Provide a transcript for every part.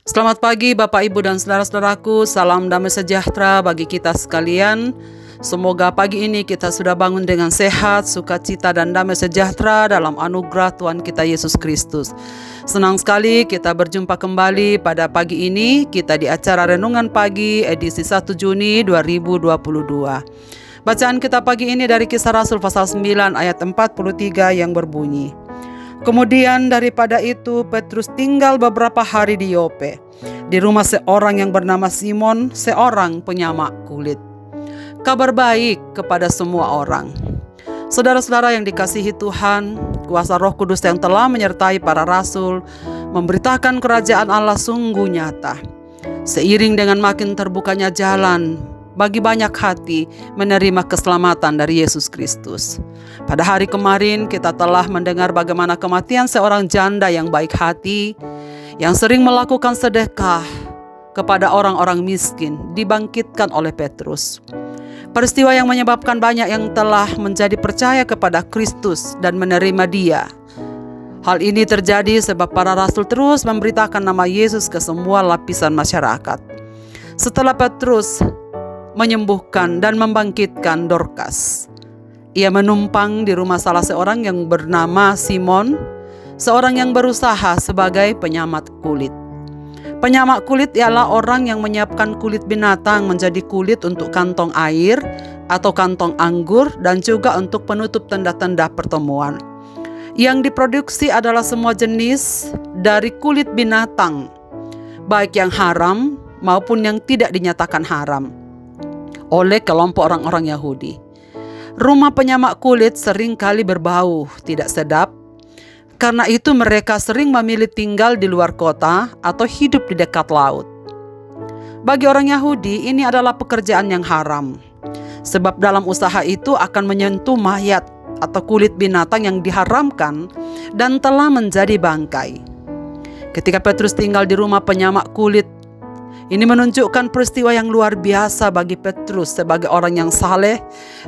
Selamat pagi Bapak Ibu dan saudara-saudaraku, salam damai sejahtera bagi kita sekalian. Semoga pagi ini kita sudah bangun dengan sehat, sukacita dan damai sejahtera dalam anugerah Tuhan kita Yesus Kristus. Senang sekali kita berjumpa kembali pada pagi ini, kita di acara Renungan Pagi edisi 1 Juni 2022. Bacaan kita pagi ini dari Kisah Rasul pasal 9 ayat 43 yang berbunyi, "Kemudian daripada itu Petrus tinggal beberapa hari di Yope, di rumah seorang yang bernama Simon, seorang penyamak kulit." Kabar baik kepada semua orang. Saudara-saudara yang dikasihi Tuhan, kuasa Roh Kudus yang telah menyertai para rasul memberitakan kerajaan Allah sungguh nyata. Seiring dengan makin terbukanya jalan bagi banyak hati menerima keselamatan dari Yesus Kristus. Pada hari kemarin kita telah mendengar bagaimana kematian seorang janda yang baik hati, yang sering melakukan sedekah kepada orang-orang miskin, dibangkitkan oleh Petrus. Peristiwa yang menyebabkan banyak yang telah menjadi percaya kepada Kristus dan menerima Dia. Hal ini terjadi sebab para rasul terus memberitakan nama Yesus ke semua lapisan masyarakat. Setelah Petrus menyembuhkan dan membangkitkan Dorcas, ia menumpang di rumah salah seorang yang bernama Simon, seorang yang berusaha sebagai penyamak kulit. Penyamak kulit ialah orang yang menyiapkan kulit binatang menjadi kulit untuk kantong air atau kantong anggur dan juga untuk penutup tenda-tenda pertemuan. Yang diproduksi adalah semua jenis dari kulit binatang, baik yang haram maupun yang tidak dinyatakan haram oleh kelompok orang-orang Yahudi. Rumah penyamak kulit sering kali berbau tidak sedap. Karena itu mereka sering memilih tinggal di luar kota atau hidup di dekat laut. Bagi orang Yahudi ini adalah pekerjaan yang haram, sebab dalam usaha itu akan menyentuh mayat atau kulit binatang yang diharamkan dan telah menjadi bangkai. Ketika Petrus tinggal di rumah penyamak kulit, ini menunjukkan peristiwa yang luar biasa bagi Petrus sebagai orang yang saleh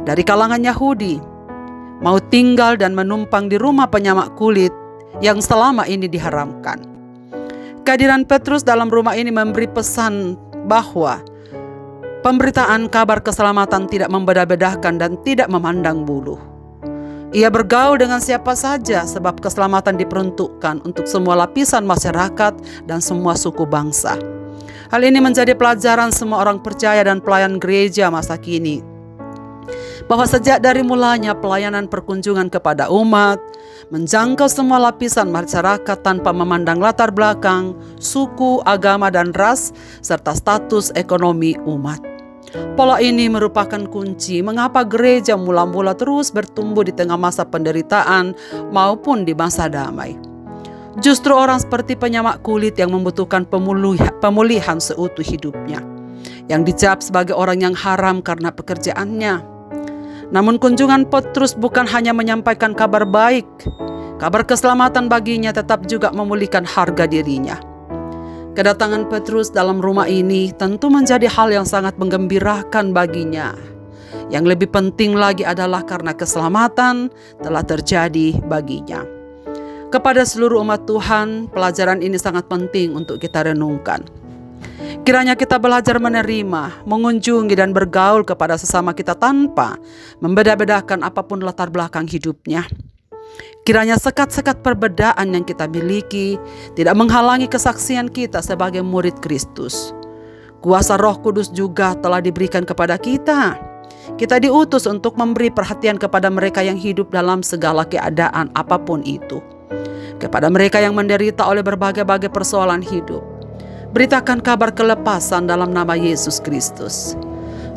dari kalangan Yahudi, mau tinggal dan menumpang di rumah penyamak kulit yang selama ini diharamkan. Kehadiran Petrus dalam rumah ini memberi pesan bahwa pemberitaan kabar keselamatan tidak membeda-bedakan dan tidak memandang bulu. Ia bergaul dengan siapa saja sebab keselamatan diperuntukkan untuk semua lapisan masyarakat dan semua suku bangsa. Hal ini menjadi pelajaran semua orang percaya dan pelayan gereja masa kini, bahwa sejak dari mulanya pelayanan perkunjungan kepada umat menjangkau semua lapisan masyarakat tanpa memandang latar belakang, suku, agama, dan ras, serta status ekonomi umat. Pola ini merupakan kunci mengapa gereja mula-mula terus bertumbuh di tengah masa penderitaan maupun di masa damai. Justru orang seperti penyamak kulit yang membutuhkan pemulihan seutuh hidupnya, yang dicap sebagai orang yang haram karena pekerjaannya. Namun kunjungan Petrus bukan hanya menyampaikan kabar baik, kabar keselamatan baginya tetap juga memulihkan harga dirinya. Kedatangan Petrus dalam rumah ini tentu menjadi hal yang sangat menggembirakan baginya. Yang lebih penting lagi adalah karena keselamatan telah terjadi baginya. Kepada seluruh umat Tuhan, pelajaran ini sangat penting untuk kita renungkan. Kiranya kita belajar menerima, mengunjungi dan bergaul kepada sesama kita tanpa membeda-bedakan apapun latar belakang hidupnya. Kiranya sekat-sekat perbedaan yang kita miliki tidak menghalangi kesaksian kita sebagai murid Kristus. Kuasa Roh Kudus juga telah diberikan kepada kita. Kita diutus untuk memberi perhatian kepada mereka yang hidup dalam segala keadaan apapun itu. Kepada mereka yang menderita oleh berbagai-bagai persoalan hidup, beritakan kabar kelepasan dalam nama Yesus Kristus.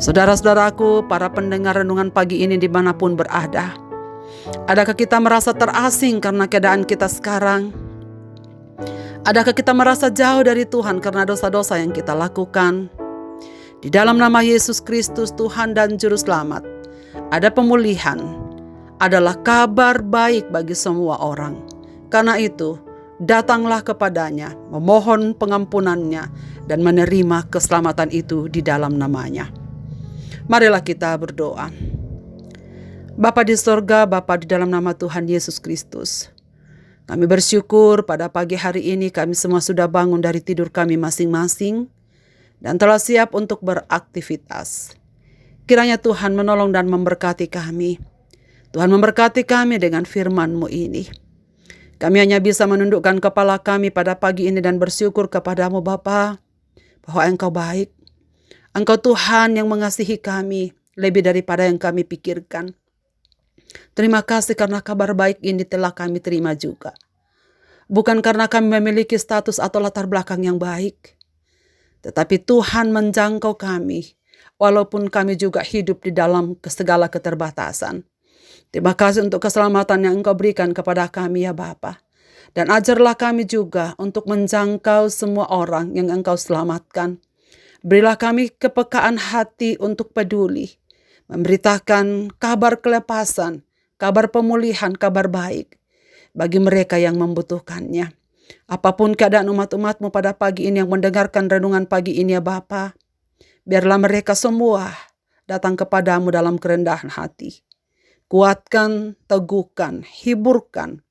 Saudara-saudaraku, para pendengar renungan pagi ini dimanapun berada, adakah kita merasa terasing karena keadaan kita sekarang? Adakah kita merasa jauh dari Tuhan karena dosa-dosa yang kita lakukan? Di dalam nama Yesus Kristus, Tuhan dan Juru Selamat, ada pemulihan, adalah kabar baik bagi semua orang. Karena itu, datanglah kepadanya, memohon pengampunannya, dan menerima keselamatan itu di dalam namanya. Marilah kita berdoa. Bapa di sorga, Bapa di dalam nama Tuhan Yesus Kristus, Kami bersyukur pada pagi hari ini kami semua sudah bangun dari tidur kami masing-masing dan telah siap untuk beraktivitas. Kiranya Tuhan menolong dan memberkati kami. Tuhan memberkati kami dengan firman-Mu ini. Kami hanya bisa menundukkan kepala kami pada pagi ini dan bersyukur kepadamu Bapa, bahwa Engkau baik. Engkau Tuhan yang mengasihi kami lebih daripada yang kami pikirkan. Terima kasih karena kabar baik ini telah kami terima juga. Bukan karena kami memiliki status atau latar belakang yang baik, tetapi Tuhan menjangkau kami, walaupun kami juga hidup di dalam segala keterbatasan. Terima kasih untuk keselamatan yang Engkau berikan kepada kami ya Bapa. Dan ajarlah kami juga untuk menjangkau semua orang yang Engkau selamatkan. Berilah kami kepekaan hati untuk peduli, memberitakan kabar kelepasan, kabar pemulihan, kabar baik bagi mereka yang membutuhkannya. Apapun keadaan umat-umat-Mu pada pagi ini yang mendengarkan renungan pagi ini ya Bapa, biarlah mereka semua datang kepadamu dalam kerendahan hati. Kuatkan, teguhkan, hiburkan,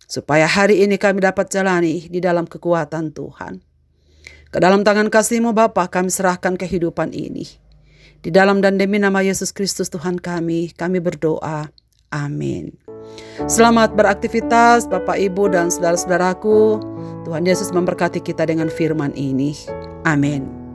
supaya hari ini kami dapat jalani di dalam kekuatan Tuhan. Ke dalam tangan kasih-Mu Bapa kami serahkan kehidupan ini. Di dalam dan demi nama Yesus Kristus Tuhan kami berdoa. Amin. Selamat beraktivitas Bapak, Ibu, dan saudara-saudaraku. Tuhan Yesus memberkati kita dengan firman ini. Amin.